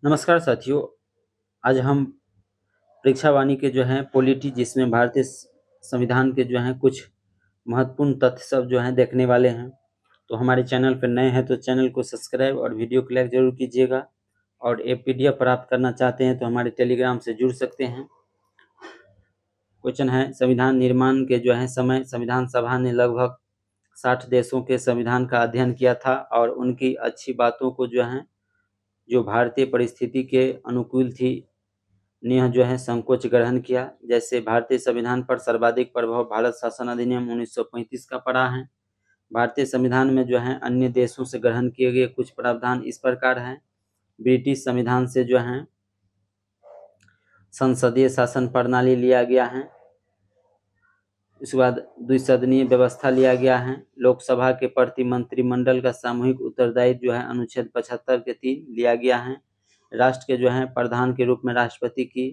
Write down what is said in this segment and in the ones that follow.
नमस्कार साथियों। आज हम परीक्षा वाणी के पॉलिटी जिसमें भारतीय संविधान के कुछ महत्वपूर्ण तथ्य सब देखने वाले हैं। तो हमारे चैनल पर नए हैं तो चैनल को सब्सक्राइब और वीडियो को लाइक जरूर कीजिएगा। और ये PDF प्राप्त करना चाहते हैं तो हमारे टेलीग्राम से जुड़ सकते हैं। क्वेश्चन है, संविधान निर्माण के समय संविधान सभा ने लगभग 60 देशों के संविधान का अध्ययन किया था और उनकी अच्छी बातों को जो भारतीय परिस्थिति के अनुकूल थी ने संकोच ग्रहण किया। जैसे भारतीय संविधान पर सर्वाधिक प्रभाव भारत शासन अधिनियम 1935 का पड़ा है। भारतीय संविधान में अन्य देशों से ग्रहण किए गए कुछ प्रावधान इस प्रकार हैं। ब्रिटिश संविधान से संसदीय शासन प्रणाली लिया गया है। उसके बाद द्विसदनीय व्यवस्था लिया गया है। लोकसभा के प्रति मंत्रिमंडल का सामूहिक उत्तरदायित्व अनुच्छेद 75 के 3 लिया गया है। राष्ट्र के प्रधान के रूप में राष्ट्रपति की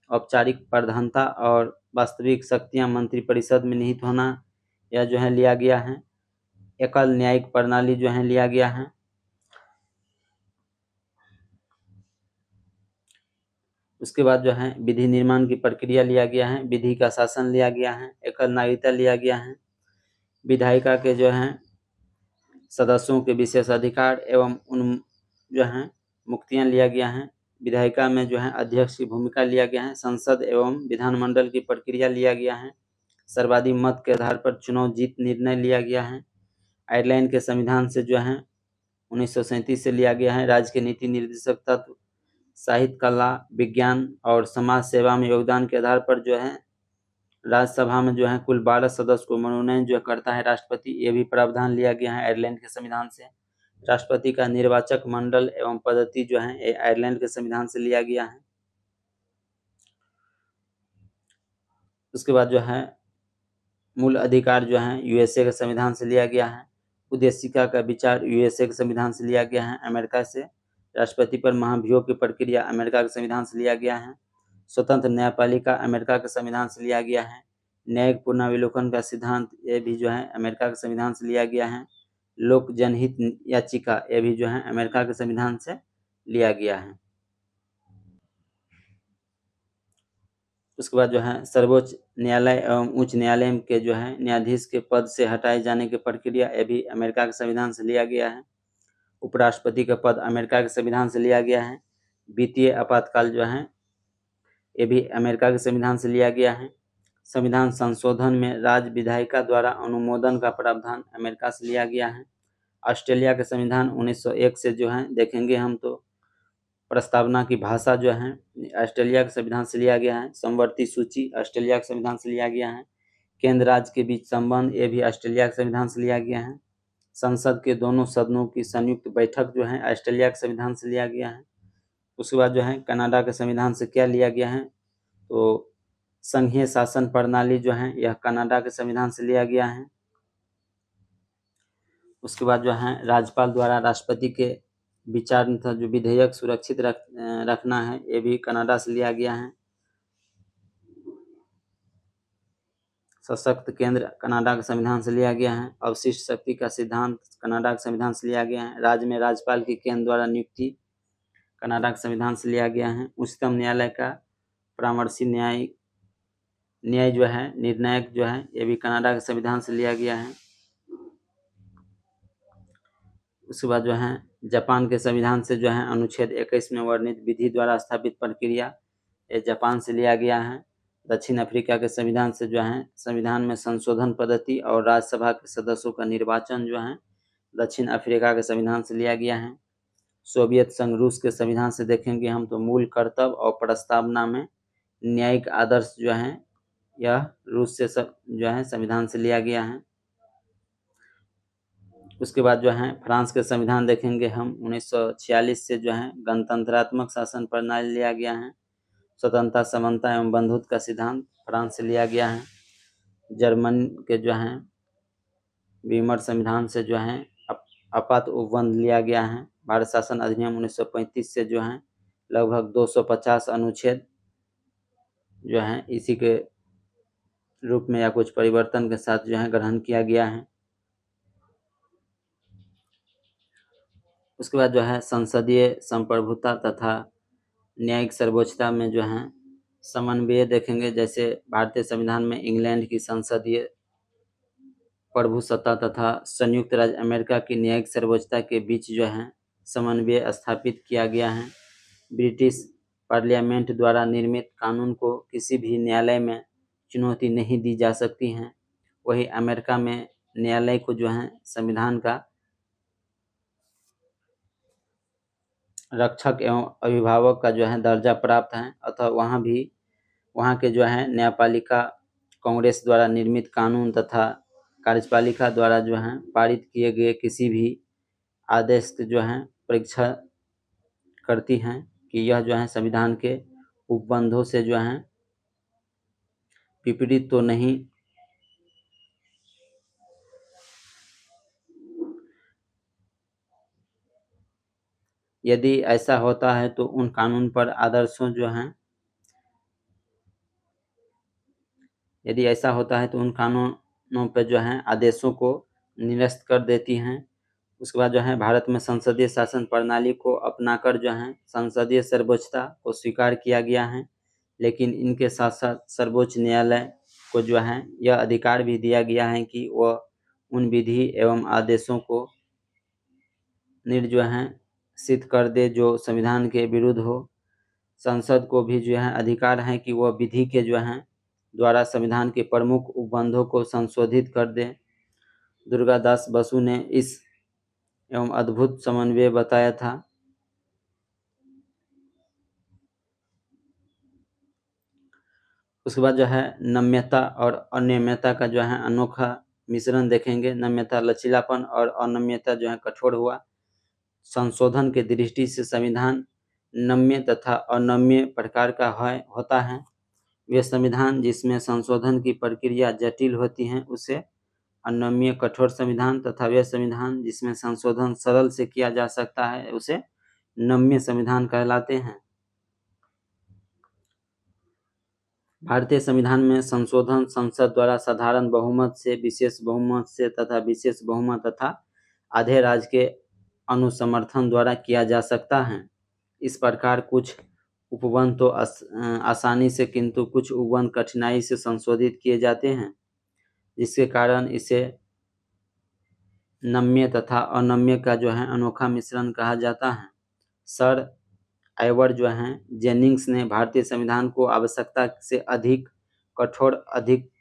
औपचारिक प्रधानता और वास्तविक शक्तियां मंत्रिपरिषद में निहित होना यह लिया गया है। एकल न्यायिक प्रणाली लिया गया है। उसके बाद विधि निर्माण की प्रक्रिया लिया गया है। विधि का शासन लिया गया है। एकल नागरिकता लिया गया है। विधायिका के सदस्यों के विशेष अधिकार एवं उन मुक्तियां लिया गया है। विधायिका में अध्यक्ष की भूमिका लिया गया है। संसद एवं विधानमंडल की प्रक्रिया लिया गया है। सर्वाधिक मत के आधार पर चुनाव जीत निर्णय लिया गया है। आयरलैंड के संविधान से 1937 से लिया गया है। राज्य के नीति निर्देशक तत्व साहित्य, कला, विज्ञान और समाज सेवा में योगदान के आधार पर राज्यसभा में कुल 12 सदस्य को मनोनयन करता है राष्ट्रपति। ये भी प्रावधान लिया गया है आयरलैंड के संविधान से। राष्ट्रपति का निर्वाचक मंडल एवं पद्धति आयरलैंड के संविधान से लिया गया है। उसके बाद मूल अधिकार USA के संविधान से लिया गया है। उद्देशिका का विचार USA के संविधान से लिया गया है। अमेरिका से राष्ट्रपति पर महाभियोग की प्रक्रिया अमेरिका के संविधान से लिया गया है। स्वतंत्र न्यायपालिका अमेरिका के संविधान से लिया गया है। न्यायिक पुनर्विलोकन का सिद्धांत ये भी अमेरिका के संविधान से लिया गया है। लोक जनहित याचिका ये भी अमेरिका के संविधान से लिया गया है। उसके बाद सर्वोच्च न्यायालय एवं उच्च न्यायालय के न्यायाधीश के पद से हटाए जाने की प्रक्रिया ये भी अमेरिका के संविधान से लिया गया है। उपराष्ट्रपति का पद अमेरिका के संविधान से लिया गया है। वित्तीय आपातकाल ये भी अमेरिका के संविधान से लिया गया है। संविधान संशोधन में राज्य विधायिका द्वारा अनुमोदन का प्रावधान अमेरिका से लिया गया है। ऑस्ट्रेलिया के संविधान 1901 से देखेंगे हम तो प्रस्तावना की भाषा ऑस्ट्रेलिया के संविधान से लिया गया है। समवर्ती सूची ऑस्ट्रेलिया के संविधान से लिया गया है। केंद्र राज्य के बीच संबंध ये भी ऑस्ट्रेलिया के संविधान से लिया गया है। संसद के दोनों सदनों की संयुक्त बैठक ऑस्ट्रेलिया के संविधान से लिया गया है। उसके बाद कनाडा के संविधान से क्या लिया गया है तो संघीय शासन प्रणाली यह कनाडा के संविधान से लिया गया है। उसके बाद राज्यपाल द्वारा राष्ट्रपति के विचार तथा जो विधेयक सुरक्षित रखना है ये भी कनाडा से लिया गया है। सशक्त केंद्र कनाडा के संविधान से लिया गया है। अवशिष्ट शक्ति का सिद्धांत कनाडा के संविधान से लिया गया है। राज्य में राज्यपाल की केंद्र द्वारा नियुक्ति कनाडा के संविधान से लिया गया है। उच्चतम न्यायालय का परामर्शी न्याय निर्णायक ये भी कनाडा के संविधान से लिया गया है। उसके बाद जापान के संविधान से अनुच्छेद 21 में वर्णित विधि द्वारा स्थापित प्रक्रिया ये जापान से लिया गया है। दक्षिण अफ्रीका के संविधान से संविधान में संशोधन पद्धति और राज्यसभा के सदस्यों का निर्वाचन दक्षिण अफ्रीका के संविधान से लिया गया है। सोवियत संघ रूस के संविधान से देखेंगे हम तो मूल कर्तव्य और प्रस्तावना में न्यायिक आदर्श यह रूस से संविधान से लिया गया है। उसके बाद फ्रांस के संविधान देखेंगे हम 1946 से गणतंत्रात्मक शासन प्रणाली लिया गया है। स्वतंत्रता, समानता एवं बंधुत्व का सिद्धांत फ्रांस से लिया गया है। जर्मन के वीमर संविधान से आपात उपबंध लिया गया है। भारत शासन अधिनियम 1935 से लगभग 250 अनुच्छेद इसी के रूप में या कुछ परिवर्तन के साथ ग्रहण किया गया है। उसके बाद संसदीय संप्रभुता तथा न्यायिक सर्वोच्चता में जो है समन्वय देखेंगे। जैसे भारतीय संविधान में इंग्लैंड की संसदीय प्रभुसत्ता तथा संयुक्त राज्य अमेरिका की न्यायिक सर्वोच्चता के बीच जो है समन्वय स्थापित किया गया है। ब्रिटिश पार्लियामेंट द्वारा निर्मित कानून को किसी भी न्यायालय में चुनौती नहीं दी जा सकती है। वही अमेरिका में न्यायालय को जो है संविधान का रक्षक एवं अभिभावक का जो है दर्जा प्राप्त है, अतः वहाँ के जो है न्यायपालिका कांग्रेस द्वारा निर्मित कानून तथा कार्यपालिका द्वारा जो है पारित किए गए किसी भी आदेश की जो है परीक्षा करती हैं कि यह जो है संविधान के उपबंधों से जो है विपरीत तो नहीं। यदि ऐसा होता है तो उन कानून पर आदर्शों जो हैं यदि ऐसा होता है तो उन कानूनों पर जो है आदेशों को निरस्त कर देती हैं। उसके बाद जो है भारत में संसदीय शासन प्रणाली को अपनाकर जो है संसदीय सर्वोच्चता को स्वीकार किया गया है, लेकिन इनके साथ साथ सर्वोच्च न्यायालय को जो है यह अधिकार भी दिया गया है कि वह उन विधि एवं आदेशों को जो है सिद्ध कर दे जो संविधान के विरुद्ध हो। संसद को भी जो है अधिकार है कि वह विधि के जो है द्वारा संविधान के प्रमुख उपबंधों को संशोधित कर दे। दुर्गादास बसु ने इस एवं अद्भुत समन्वय बताया था। उसके बाद जो है नम्यता और अनम्यता का जो है अनोखा मिश्रण देखेंगे। नम्यता लचीलापन और अनम्यता जो है कठोर हुआ। संशोधन के दृष्टि से संविधान नम्य तथा अनम्य प्रकार का होता है। वे संविधान जिसमें संशोधन की प्रक्रिया जटिल होती है उसे अनम्य कठोर संविधान, तथा वे संविधान जिसमें संशोधन सरल से किया जा सकता है उसे नम्य संविधान कहलाते हैं। भारतीय संविधान में संशोधन संसद द्वारा साधारण बहुमत से, विशेष बहुमत से तथा विशेष बहुमत तथा आधे राज्य के अनुसमर्थन द्वारा किया जा सकता है। इस प्रकार कुछ उपबंध तो आसानी से, किंतु कुछ उपबंध कठिनाई से संशोधित किए जाते हैं, जिसके कारण इसे नम्य तथा अनम्य का जो है अनोखा मिश्रण कहा जाता है। सर आइवर जो हैं जेनिंग्स ने भारतीय संविधान को आवश्यकता से अधिक कठोर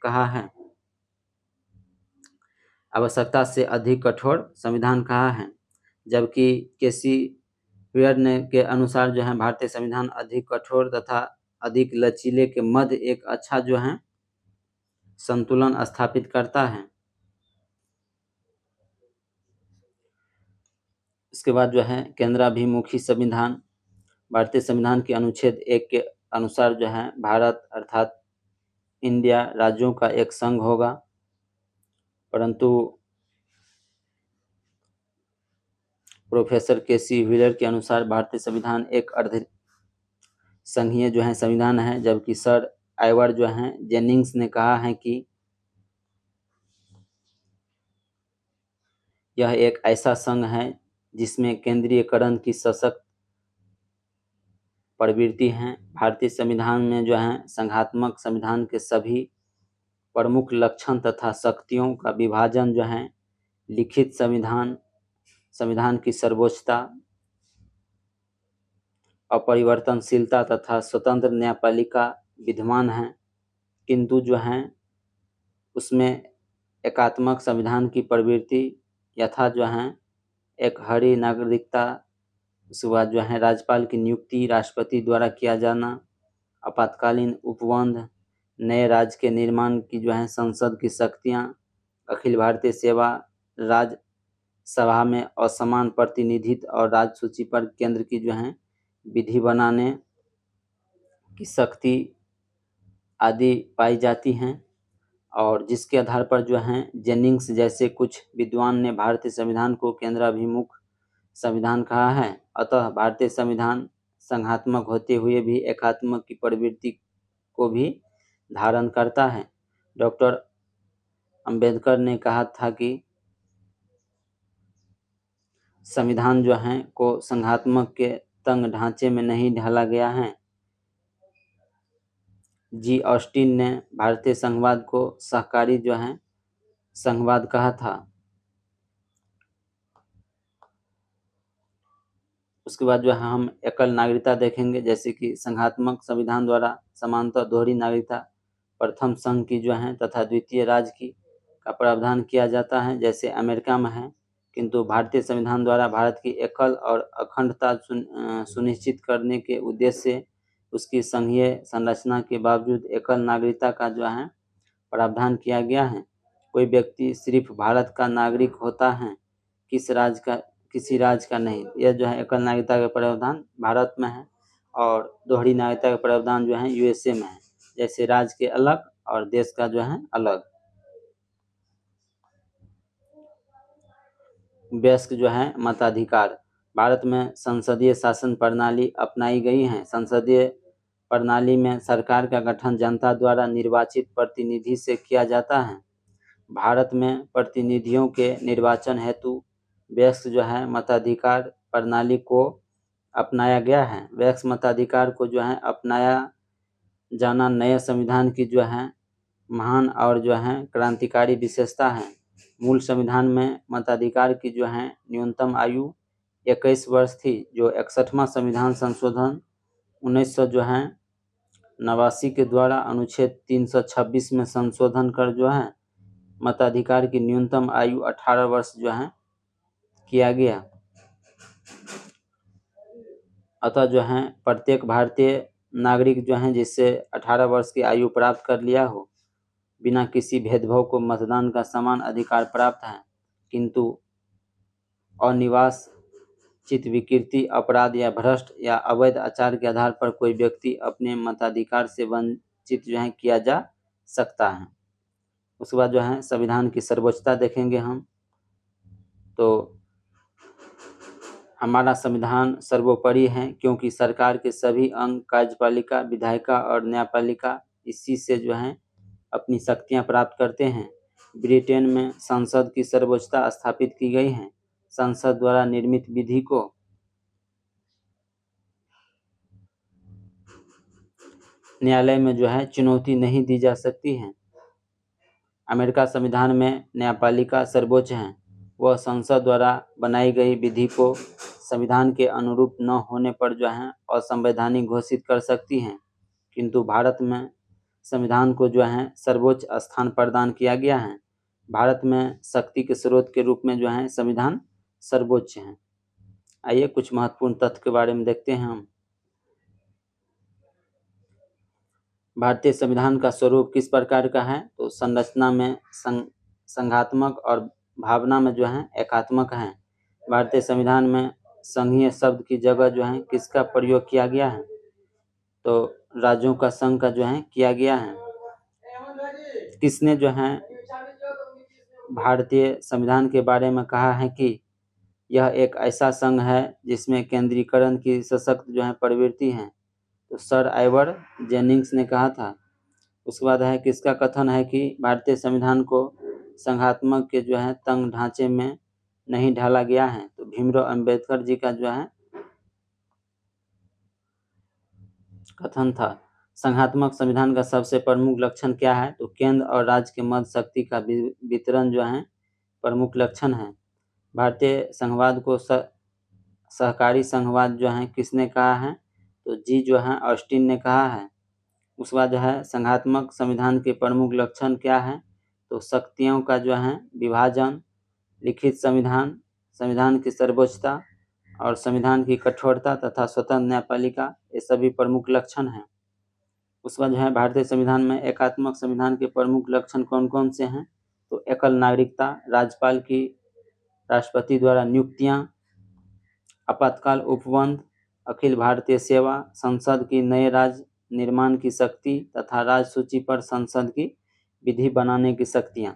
कहा है। आवश्यकता से अधिक कठोर संविधान कहा है, जबकि केसी वेयर ने के अनुसार जो है भारतीय संविधान अधिक कठोर तथा अधिक लचीले के मध्य एक अच्छा जो है संतुलन स्थापित करता है। इसके बाद जो है केंद्राभिमुखी संविधान। भारतीय संविधान के अनुच्छेद 1 के अनुसार जो है भारत अर्थात इंडिया राज्यों का एक संघ होगा, परंतु प्रोफेसर केसी व्हीलर के अनुसार भारतीय संविधान एक अर्ध संघीय जो है संविधान है, जबकि सर आइवर जो है जेनिंग्स ने कहा है कि यह एक ऐसा संघ है जिसमें केंद्रीयकरण की सशक्त प्रवृत्ति है। भारतीय संविधान में जो है संघात्मक संविधान के सभी प्रमुख लक्षण तथा शक्तियों का विभाजन जो है लिखित संविधान की सर्वोच्चता, अपरिवर्तनशीलता तथा स्वतंत्र न्यायपालिका विद्यमान है, किंतु जो है उसमें एकात्मक संविधान की प्रवृत्ति यथा जो है एक हरी नागरिकता, उसके बाद जो है राज्यपाल की नियुक्ति राष्ट्रपति द्वारा किया जाना, आपातकालीन उपबंध, नए राज्य के निर्माण की जो है संसद की शक्तियाँ, अखिल भारतीय सेवा, राज्यसभा में असमान प्रतिनिधित्व और राज्य सूची पर केंद्र की जो है विधि बनाने की शक्ति आदि पाई जाती हैं, और जिसके आधार पर जो है जेनिंग्स जैसे कुछ विद्वान ने भारतीय संविधान को केंद्राभिमुख संविधान कहा है। अतः भारतीय संविधान संघात्मक होते हुए भी एकात्मक की प्रवृत्ति को भी धारण करता है। डॉक्टर अंबेडकर ने कहा था कि संविधान जो है को संघात्मक के तंग ढांचे में नहीं ढाला गया है। जी ऑस्टिन ने भारतीय संघवाद को सहकारी जो है संघवाद कहा था। उसके बाद जो है हम एकल नागरिकता देखेंगे, जैसे कि संघात्मक संविधान द्वारा समानतः दोहरी नागरिकता प्रथम संघ की जो है तथा द्वितीय राज्य की का प्रावधान किया जाता है, जैसे अमेरिका में है। किंतु भारतीय संविधान द्वारा भारत की एकल और अखंडता सुनिश्चित करने के उद्देश्य से उसकी संघीय संरचना के बावजूद एकल नागरिकता का जो है प्रावधान किया गया है। कोई व्यक्ति सिर्फ भारत का नागरिक होता है, किसी राज्य का नहीं। यह जो है एकल नागरिकता का प्रावधान भारत में है और दोहरी नागरिकता का प्रावधान जो है यूएसए में है, जैसे राज्य के अलग और देश का जो है अलग। वयस्क जो है मताधिकार, भारत में संसदीय शासन प्रणाली अपनाई गई है। संसदीय प्रणाली में सरकार का गठन जनता द्वारा निर्वाचित प्रतिनिधि से किया जाता है। भारत में प्रतिनिधियों के निर्वाचन हेतु वयस्क जो है मताधिकार प्रणाली को अपनाया गया है। वयस्क मताधिकार को जो है अपनाया जाना नए संविधान की जो है महान और जो है क्रांतिकारी विशेषता है। मूल संविधान में मताधिकार की जो है न्यूनतम आयु 21 वर्ष थी, जो 61वां संविधान संशोधन 1989 के द्वारा अनुच्छेद 326 में संशोधन कर जो है मताधिकार की न्यूनतम आयु 18 वर्ष जो है किया गया। अतः जो है प्रत्येक भारतीय नागरिक जो है जिससे 18 वर्ष की आयु प्राप्त कर लिया हो, बिना किसी भेदभाव को मतदान का समान अधिकार प्राप्त है। किंतु अनिवास, चित्त विकृति, अपराध या भ्रष्ट या अवैध आचार के आधार पर कोई व्यक्ति अपने मताधिकार से वंचित जो है किया जा सकता है। उसके बाद जो है संविधान की सर्वोच्चता देखेंगे हम, तो हमारा संविधान सर्वोपरि है, क्योंकि सरकार के सभी अंग कार्यपालिका, विधायिका और न्यायपालिका इसी से जो है अपनी शक्तियां प्राप्त करते हैं। ब्रिटेन में संसद की सर्वोच्चता स्थापित की गई है। संसद द्वारा निर्मित विधि को न्यायालय में जो है चुनौती नहीं दी जा सकती है। अमेरिका संविधान में न्यायपालिका सर्वोच्च है। वह संसद द्वारा बनाई गई विधि को संविधान के अनुरूप न होने पर जो है असंवैधानिक घोषित कर सकती हैं। किंतु भारत में संविधान को जो है सर्वोच्च स्थान प्रदान किया गया है। भारत में शक्ति के स्रोत के रूप में जो है संविधान सर्वोच्च है। आइए कुछ महत्वपूर्ण तथ्य के बारे में देखते हैं हम। भारतीय संविधान का स्वरूप किस प्रकार का है, तो संरचना में संघात्मक और भावना में जो है एकात्मक है। भारतीय संविधान में संघीय शब्द की जगह जो है किसका प्रयोग किया गया है, तो राज्यों का संघ का जो है किया गया है। किसने जो है भारतीय संविधान के बारे में कहा है कि यह एक ऐसा संघ है जिसमें केंद्रीकरण की सशक्त जो है प्रवृत्ति है, तो सर आइवर जेनिंग्स ने कहा था। उसके बाद है किसका कथन है कि भारतीय संविधान को संघात्मक के जो है तंग ढांचे में नहीं ढाला गया है, तो भीमराव अंबेडकर जी का जो है कथन था। संघात्मक संविधान का सबसे प्रमुख लक्षण क्या है, तो केंद्र और राज्य के मध्य शक्ति का वितरण जो है प्रमुख लक्षण है। भारतीय संघवाद को सहकारी संघवाद जो है किसने कहा है, तो जी जो है ऑस्टिन ने कहा है। उसके बाद जो है संघात्मक संविधान के प्रमुख लक्षण क्या है, तो शक्तियों का जो है विभाजन, लिखित संविधान, संविधान की सर्वोच्चता और संविधान की कठोरता तथा स्वतंत्र न्यायपालिका, ये सभी प्रमुख लक्षण हैं। उसके बाद जो है भारतीय संविधान में एकात्मक संविधान के प्रमुख लक्षण कौन कौन से हैं, तो एकल नागरिकता, राज्यपाल की राष्ट्रपति द्वारा नियुक्तियां, आपातकाल उपबंध, अखिल भारतीय सेवा, संसद की नए राज्य निर्माण की शक्ति तथा राज्य सूची पर संसद की विधि बनाने की शक्तियां।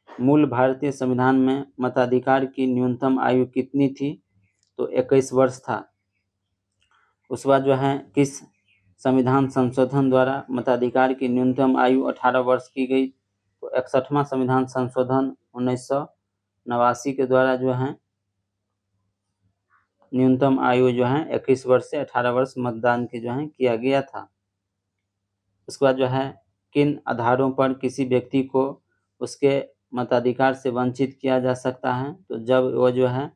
मूल भारतीय संविधान में मताधिकार की न्यूनतम आयु कितनी थी, तो 21 वर्ष था। उसके बाद जो है किस संविधान संशोधन द्वारा मताधिकार की न्यूनतम आयु 18 वर्ष की गई, तो 61वां संविधान संशोधन 1989 के द्वारा जो है न्यूनतम आयु जो है 21 वर्ष से 18 वर्ष मतदान की जो है किया गया था। उसके बाद जो है किन आधारों पर किसी व्यक्ति को उसके मताधिकार से वंचित किया जा सकता है, तो जब वो जो है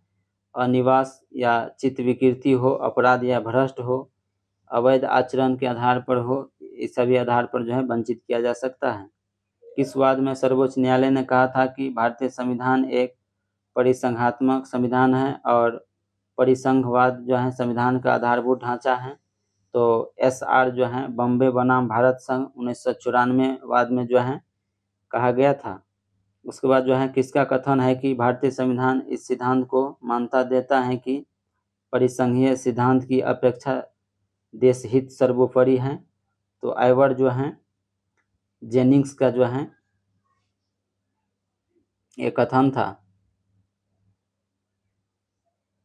अनिवास या चित्त विकृति हो, अपराध या भ्रष्ट हो, अवैध आचरण के आधार पर हो, इस सभी आधार पर जो है वंचित किया जा सकता है। किस वाद में सर्वोच्च न्यायालय ने कहा था कि भारतीय संविधान एक परिसंघात्मक संविधान है और परिसंघवाद जो है संविधान का आधारभूत ढांचा है। तो SR जो है बॉम्बे बनाम भारत संघ 1994 वाद में जो है कहा गया था। उसके बाद जो है किसका कथन है कि भारतीय संविधान इस सिद्धांत को मान्यता देता है कि परिसंघीय सिद्धांत की अपेक्षा देशहित सर्वोपरि है। तो आइवर जो है जेनिंग्स का जो है ये कथन था।